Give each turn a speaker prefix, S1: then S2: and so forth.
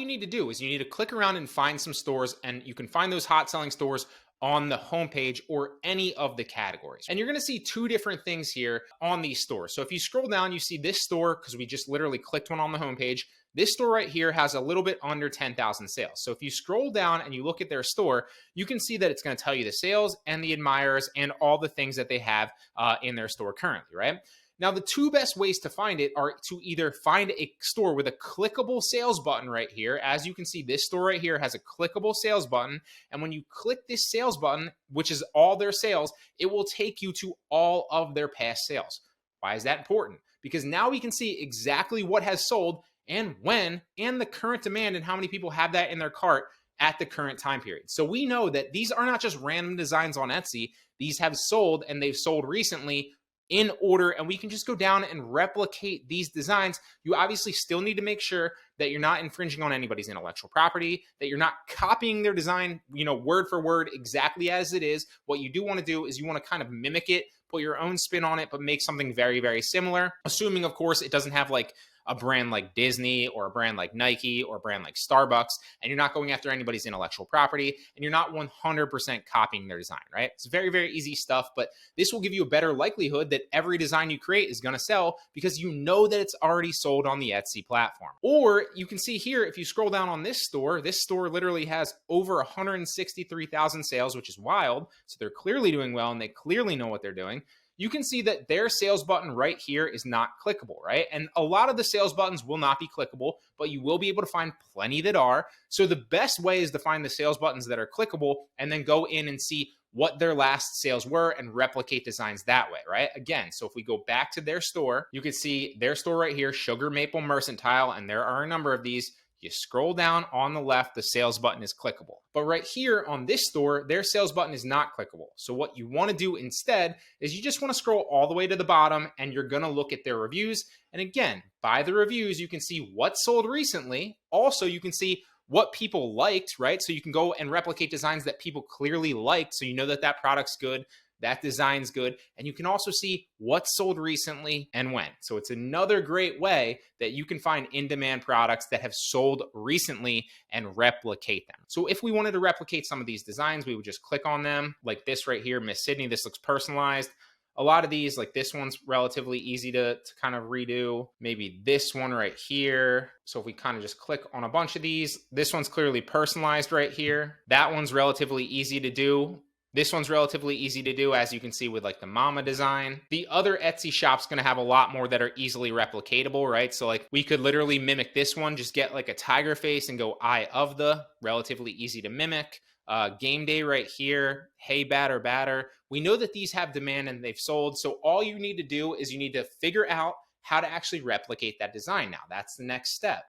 S1: you need to do is you need to click around and find some stores, and you can find those hot selling stores on the homepage or any of the categories. And you're gonna see two different things here on these stores. So if you scroll down, you see this store, because we just literally clicked one on the homepage. This store right here has a little bit under 10,000 sales. So if you scroll down and you look at their store, you can see that it's going to tell you the sales and the admirers and all the things that they have in their store currently, right? Now, the two best ways to find it are to either find a store with a clickable sales button right here. As you can see, this store right here has a clickable sales button. And when you click this sales button, which is all their sales, it will take you to all of their past sales. Why is that important? Because now we can see exactly what has sold and when, and the current demand and how many people have that in their cart at the current time period. So we know that these are not just random designs on Etsy. These have sold, and they've sold recently in order, and we can just go down and replicate these designs. You obviously still need to make sure that you're not infringing on anybody's intellectual property, that you're not copying their design, word for word exactly as it is. What you do want to do is you want to kind of mimic it, put your own spin on it, but make something very, very similar. Assuming, of course, it doesn't have like a brand like Disney or a brand like Nike or a brand like Starbucks, and you're not going after anybody's intellectual property, and you're not 100% copying their design, right? It's very, very easy stuff, but this will give you a better likelihood that every design you create is going to sell because you know that it's already sold on the Etsy platform. Or you can see here, if you scroll down on this store literally has over 163,000 sales, which is wild. So they're clearly doing well, and they clearly know what they're doing. You can see that their sales button right here is not clickable, right? And a lot of the sales buttons will not be clickable, but you will be able to find plenty that are. So the best way is to find the sales buttons that are clickable and then go in and see what their last sales were and replicate designs that way, right? Again, so if we go back to their store, you can see their store right here, Sugar Maple Mercantile, and there are a number of these. You scroll down on the left, the sales button is clickable. But right here on this store, their sales button is not clickable. So what you want to do instead is you just want to scroll all the way to the bottom, and you're going to look at their reviews. And again, by the reviews, you can see what sold recently. Also, you can see what people liked, right? So you can go and replicate designs that people clearly liked. So you know that that product's good, that design's good, and you can also see what sold recently and when. So it's another great way that you can find in-demand products that have sold recently and replicate them. So if we wanted to replicate some of these designs, we would just click on them, like this right here, Miss Sydney. This looks personalized. A lot of these, like this one's relatively easy to kind of redo. Maybe this one right here. So if we kind of just click on a bunch of these, this one's clearly personalized right here. That one's relatively easy to do. This one's relatively easy to do, as you can see with like the mama design. The other Etsy shop's gonna have a lot more that are easily replicatable, right? So like we could literally mimic this one, just get like a tiger face and go eye of the, relatively easy to mimic. Game Day right here, Hey Batter Batter. We know that these have demand and they've sold. So all you need to do is you need to figure out how to actually replicate that design now. That's the next step.